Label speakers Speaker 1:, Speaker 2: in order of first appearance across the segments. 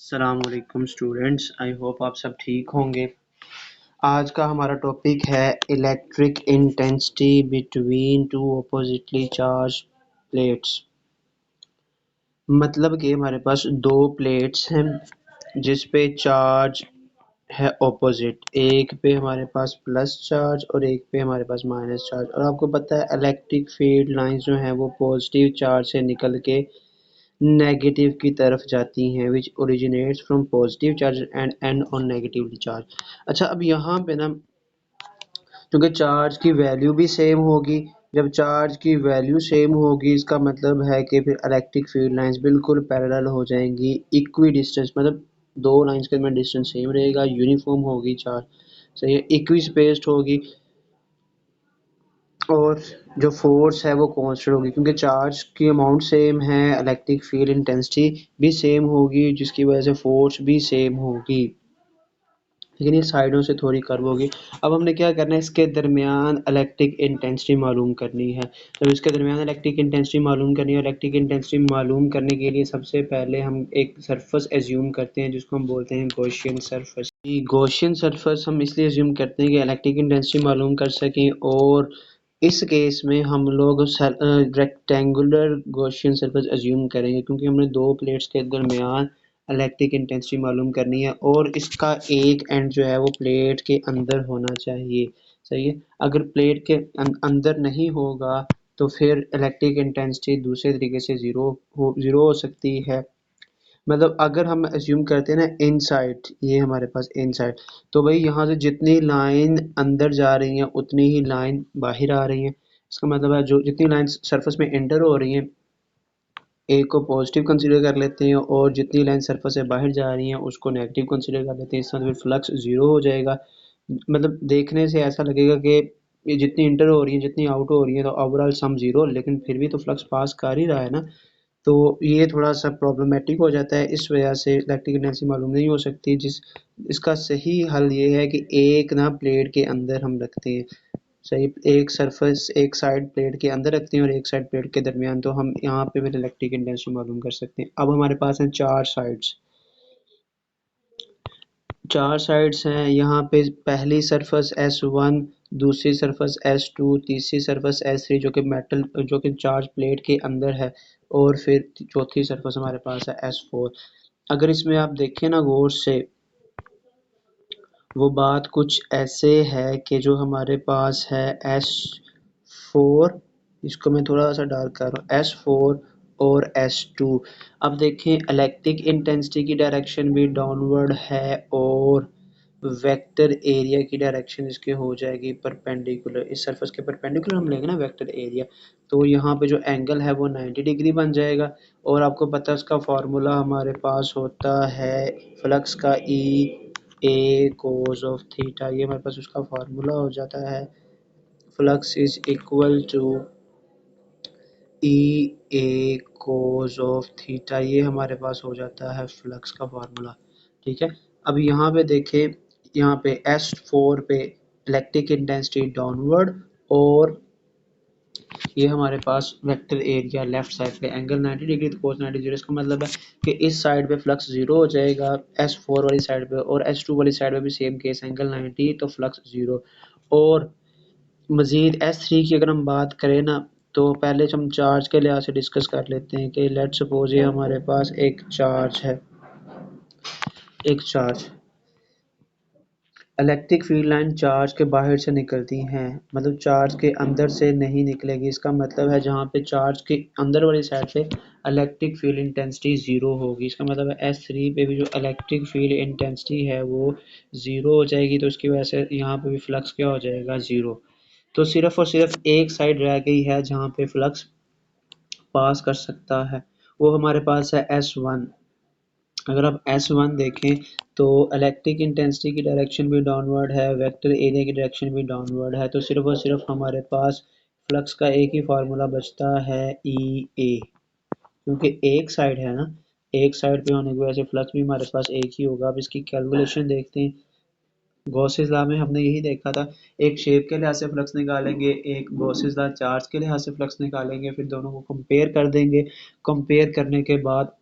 Speaker 1: अस्सलामुअलैकुम students, I hope आप सब ठीक होंगे। आज का हमारा टॉपिक है electric intensity between two oppositely charge plates. मतलब कि हमारे पास दो प्लेट्स हैं जिस पे चार्ज है ऑपोजिट। एक पे हमारे पास प्लस चार्ज और एक पे हमारे पास माइनस चार्ज। और आपको पता है इलेक्ट्रिक फील्ड लाइंस जो हैं वो पॉजिटिव चार्ज से निकल के नेगेटिव की तरफ जाती हैं, विच originates from positive charge and and on negatively charge. अच्छा, अब यहाँ पे ना क्योंकि चार्ज की वैल्यू भी सेम होगी, जब चार्ज की वैल्यू सेम होगी इसका मतलब है कि फिर इलेक्ट्रिक फील्ड लाइंस बिल्कुल पैरेलल हो जाएंगी, इक्वी डिस्टेंस, मतलब दो लाइंस के में डिस्टेंस सेम रहेगा, यूनिफॉर्म होगी चार्ज, सही है, इक्वी स्पेस्ड होगी और जो फोर्स है वो कांस्टेंट होगी क्योंकि चार्ज की अमाउंट सेम है, इलेक्ट्रिक फील्ड इंटेंसिटी भी सेम होगी जिसकी वजह से फोर्स भी सेम होगी, लेकिन ये साइडों से थोड़ी कर्व होगी। अब हमने क्या करना है, इसके दरमियान इलेक्ट्रिक इंटेंसिटी मालूम करनी है। तो इसके दरमियान इलेक्ट्रिक इंटेंसिटी मालूम करनी है। इलेक्ट्रिक इंटेंसिटी मालूम करने के लिए सबसे पहले हम एक सरफेस एज्यूम करते हैं जिसको हम बोलते हैं गॉसियन सरफेस। गॉसियन सरफेस हम इसलिए एज्यूम करते हैं कि इलेक्ट्रिक इंटेंसिटी मालूम कर सकें, और इस केस में हम लोग रेक्टेंगुलर गॉसियन सरफेस एज्यूम करेंगे क्योंकि हमने दो प्लेट्स के दरमियान इलेक्ट्रिक इंटेंसिटी मालूम करनी है और इसका एक एंड जो है वो प्लेट के अंदर होना चाहिए, सही है। अगर प्लेट के अंदर नहीं होगा तो फिर इलेक्ट्रिक इंटेंसिटी दूसरे तरीके से ज़ीरो हो सकती है। मतलब अगर हम एज्यूम करते हैं ना इनसाइड, ये हमारे पास इनसाइड, तो भाई यहाँ से जितनी लाइन अंदर जा रही हैं उतनी ही लाइन बाहर आ रही हैं। इसका मतलब है जो जितनी लाइन सरफेस में एंटर हो रही हैं एक को पॉजिटिव कंसीडर कर लेते हैं और जितनी लाइन सरफेस से बाहर जा रही हैं उसको नेगेटिव कंसीडर कर लेते हैं। इसका फिर फ्लक्स ज़ीरो हो जाएगा। मतलब देखने से ऐसा लगेगा कि ये जितनी इंटर हो रही है जितनी आउट हो रही है तो ओवरऑल सम ज़ीरो, लेकिन फिर भी तो फ्लक्स पास कर ही रहा है ना। तो ये थोड़ा सा प्रॉब्लमेटिक हो जाता है, इस वजह से इलेक्ट्रिक इंटेंसिटी मालूम नहीं हो सकती। इसका सही हल ये है कि एक ना प्लेट के अंदर हम रखते हैं, सही, एक सरफेस एक साइड प्लेट के अंदर रखते हैं और एक साइड प्लेट के दरमियान, तो हम यहाँ पे फिर इलेक्ट्रिक इंटेंसिटी मालूम कर सकते हैं। अब हमारे पास हैं चार साइड्स हैं। यहाँ पे पहली सरफेस S1, दूसरी सरफेस S2, तीसरी सरफेस S3 जो कि चार्ज प्लेट के अंदर है, और फिर चौथी सरफेस हमारे पास है S4। अगर इसमें आप देखें ना गौर से, वो बात कुछ ऐसे है कि जो हमारे पास है S4, इसको मैं थोड़ा सा डार्क कर रहा हूँ, S4 और S2। अब देखें इलेक्ट्रिक इंटेंसिटी की डायरेक्शन भी डाउनवर्ड है और वेक्टर एरिया की डायरेक्शन इसके हो जाएगी परपेंडिकुलर, इस सरफेस के परपेंडिकुलर हम लेंगे ना वेक्टर एरिया, तो यहाँ पे जो एंगल है वो 90 डिग्री बन जाएगा। और आपको पता है उसका फार्मूला हमारे पास होता है फ्लक्स का ए कोस ऑफ थीटा, ये हमारे पास उसका फार्मूला हो जाता है। Flux is equal to E A cos of theta, ये हमारे पास हो जाता है फ्लक्स का फार्मूला, ठीक है। अब यहाँ पे देखें, यहाँ पे S4 पे इलेक्ट्रिक इंटेंसिटी डाउनवर्ड और ये हमारे पास वेक्टर एरिया लेफ्ट साइड पे एंगल 90 डिग्री तो कोस 90 जीरो, इसका मतलब है कि इस साइड पे फ्लक्स जीरो हो जाएगा S4 वाली साइड पे, और S2 वाली साइड पे भी सेम केस, एंगल 90 तो फ्लक्स जीरो। और मजीद S3 की अगर हम बात करें ना, तो पहले हम चार्ज के लिहाज से डिस्कस कर लेते हैं कि लेट्स सपोज ये हमारे पास एक charge electric field line charge के बाहर से निकलती हैं, मतलब चार्ज के अंदर से नहीं निकलेगी। इसका मतलब है जहाँ पे चार्ज के अंदर वाली साइड पे इलेक्ट्रिक फील्ड इंटेंसिटी ज़ीरो होगी, इसका मतलब है S3 पे भी जो इलेक्ट्रिक फील्ड इंटेंसिटी है वो ज़ीरो हो जाएगी, तो इसकी वजह से यहाँ पे भी फ्लक्स क्या हो जाएगा, ज़ीरो। तो सिर्फ और सिर्फ एक साइड रह गई है जहाँ पे फ्लक्स पास कर सकता है, वो हमारे पास है S1। अगर आप S1 देखें तो इलेक्ट्रिक इंटेंसिटी की डायरेक्शन भी डाउनवर्ड है, वेक्टर एरिया की डायरेक्शन भी डाउनवर्ड है, तो सिर्फ और सिर्फ हमारे पास फ्लक्स का एक ही फार्मूला बचता है ई ए, क्योंकि एक साइड है ना, एक साइड पे होने की वजह से फ्लक्स भी हमारे पास एक ही होगा। अब इसकी कैलकुलेशन देखते हैं। गॉसेस लॉ में हमने यही देखा था, एक शेप के लिहाज से फ्लक्स निकालेंगे, एक गॉसेस लॉ चार्ज के लिहाज से फ्लक्स निकालेंगे, फिर दोनों को कंपेयर कर देंगे। कंपेयर करने के बाद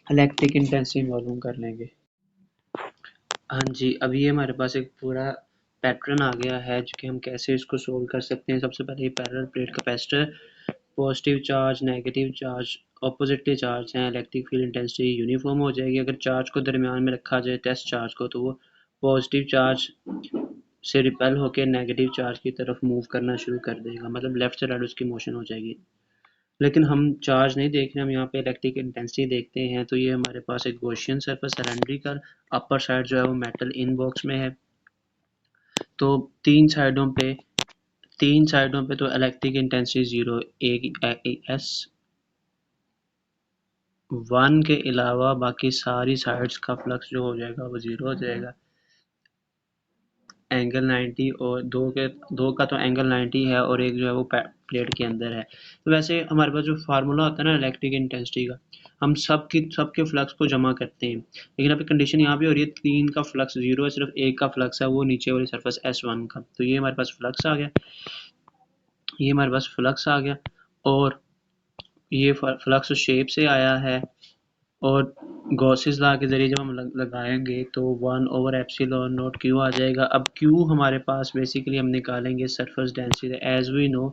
Speaker 1: इलेक्ट्रिक इंटेंसिटी मालूम कर लेंगे। हाँ जी, अभी ये हमारे पास एक पूरा पैटर्न आ गया है जो कि हम कैसे इसको सोल्व कर सकते हैं। सबसे पहले ये parallel plate capacitor, positive charge, negative charge, oppositely charge हैं, इलेक्ट्रिक फील्ड इंटेंसिटी यूनिफॉर्म हो जाएगी। अगर चार्ज को दरमियान में रखा जाए टेस्ट चार्ज को, तो वो पॉजिटिव चार्ज से रिपेल होकर नेगेटिव चार्ज की तरफ मूव करना शुरू कर देगा, मतलब लेफ्ट से राइट उसकी मोशन हो जाएगी। लेकिन हम चार्ज नहीं देख रहे, हम यहाँ पे इलेक्ट्रिक इंटेंसिटी देखते हैं। तो ये हमारे पास एक Gaussian surface cylindrical, upper side जो है वो मेटल इन बॉक्स में है। तो तीन साइडों पे तो electric intensity zero S one के अलावा बाकी सारी साइड्स का फ्लक्स जो हो जाएगा वो जीरो हो जाएगा। एंगल 90 और दो का तो एंगल 90 है और एक जो है वो प्लेट के अंदर है। तो वैसे हमारे पास जो फार्मूला होता है ना इलेक्ट्रिक इंटेंसिटी का, हम सबके फ्लक्स को जमा करते हैं। लेकिन अभी कंडीशन यहाँ पे हो रही है, तीन का फ्लक्स जीरो है, सिर्फ एक का फ्लक्स है वो नीचे वाली सरफेस S1 का। तो ये हमारे पास फ्लक्स आ गया, ये हमारे पास फ्लक्स आ गया। और ये फ्लक्स शेप से आया है और गॉसेस लॉ के ज़रिए जब हम लगाएंगे तो 1/एप्सिलॉन नॉट क्यू आ जाएगा। अब क्यू हमारे पास बेसिकली हम निकालेंगे surface density. As we know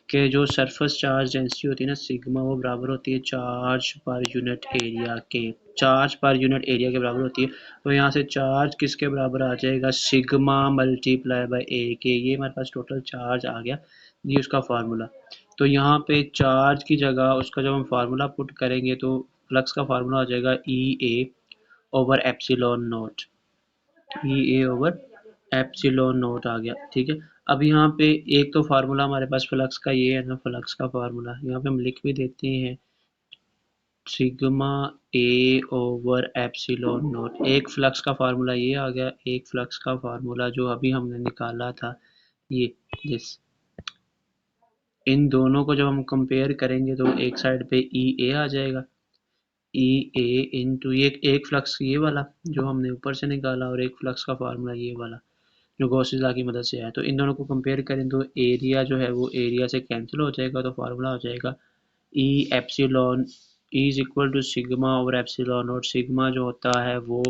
Speaker 1: कि जो सरफेस चार्ज डेंसिटी होती है ना सिग्मा, वो बराबर होती है चार्ज पर यूनिट एरिया के, चार्ज पर यूनिट एरिया के बराबर होती है। तो यहाँ से चार्ज किसके बराबर आ जाएगा, सिग्मा मल्टीप्लाई बाय ए के। ये हमारे पास टोटल चार्ज आ गया, ये उसका फार्मूला। तो यहाँ पे चार्ज की जगह उसका जब हम फार्मूला पुट करेंगे तो फ्लक्स का फार्मूला आ जाएगा E A/एप्सिलॉन नॉट, E A/एप्सिलॉन नॉट आ गया। ठीक है, अब यहाँ पे एक तो फार्मूला हमारे पास फ्लक्स का ये है ना, फ्लक्स का फार्मूला यहाँ पे हम लिख भी देते हैं, सिग्मा A/एप्सिलॉन नॉट। एक फ्लक्स का फार्मूला ये आ गया, एक फ्लक्स का फार्मूला जो अभी हमने निकाला था ये दिस। इन दोनों को जब हम कंपेयर करेंगे तो एक साइड पे E A आ जाएगा, E A इंटू ये एक फ्लक्स ये वाला जो हमने ऊपर से निकाला और एक फ्लक्स का फार्मूला ये वाला जो गॉसेस लॉ की मदद से आया। तो इन दोनों को कंपेयर करें तो एरिया जो है वो एरिया से कैंसिल हो जाएगा। तो फार्मूला हो जाएगा E epsilon E is equal to sigma over epsilon, और सिग्मा जो होता है वो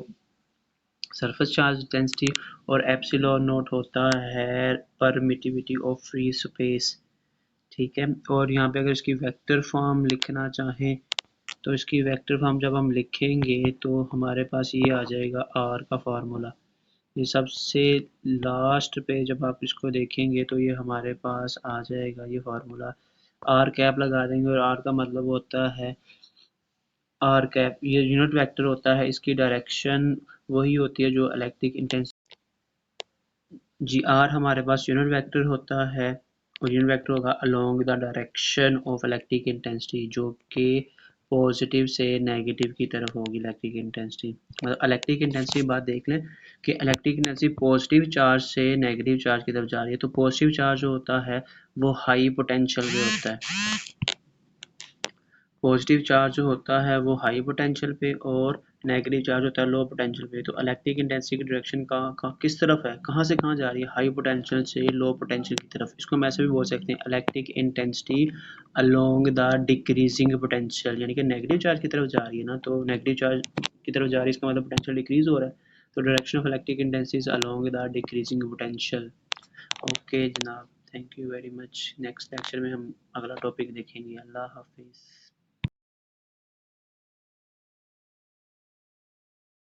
Speaker 1: सरफेस चार्ज डेंसिटी और एप्सिलॉन नॉट होता है परमिटिविटी ऑफ फ्री स्पेस। ठीक है, और यहाँ पे अगर इसकी वेक्टर फॉर्म लिखना चाहें तो इसकी वेक्टर फॉर्म जब हम लिखेंगे तो हमारे पास ये आ जाएगा आर का फार्मूला। ये सबसे लास्ट पे जब आप इसको देखेंगे तो ये हमारे पास आ जाएगा ये फार्मूला। आर कैप लगा देंगे और आर का मतलब होता है आर कैप, ये यूनिट वेक्टर होता है, इसकी डायरेक्शन वही होती है जो इलेक्ट्रिक इंटेंसिटी। जी आर हमारे पास यूनिट वेक्टर होता है और यूनिट वेक्टर होगा along the direction of electric intensity, जो कि पॉजिटिव से नेगेटिव की तरफ होगी इलेक्ट्रिक इंटेंसिटी। मतलब इलेक्ट्रिक इंटेंसिटी बात देख लें कि इलेक्ट्रिक इंटेंसिटी पॉजिटिव चार्ज से नेगेटिव चार्ज की तरफ जा रही है। तो पॉजिटिव चार्ज जो होता है वो हाई पोटेंशियल पे होता है, पॉजिटिव चार्ज जो होता है वो हाई पोटेंशियल पे और नेगेटिव चार्ज होता है लो पोटेंशियल पे। तो इलेक्ट्रिक इंटेंसिटी की डायरेक्शन का किस तरफ है, कहाँ से कहाँ जा रही है, हाई पोटेंशियल से लो पोटेंशियल की तरफ। इसको हम ऐसे भी बोल सकते हैं electric intensity along the decreasing potential, यानी कि नेगेटिव चार्ज की तरफ जा रही है ना, तो नेगेटिव चार्ज की तरफ जा रही है इसका मतलब पोटेंशियल डिक्रीज हो रहा है। तो direction of electric intensity along the decreasing potential. Okay जनाब, thank you very much. Next lecture में हम अगला टॉपिक देखेंगे। अल्लाह हाफिज़।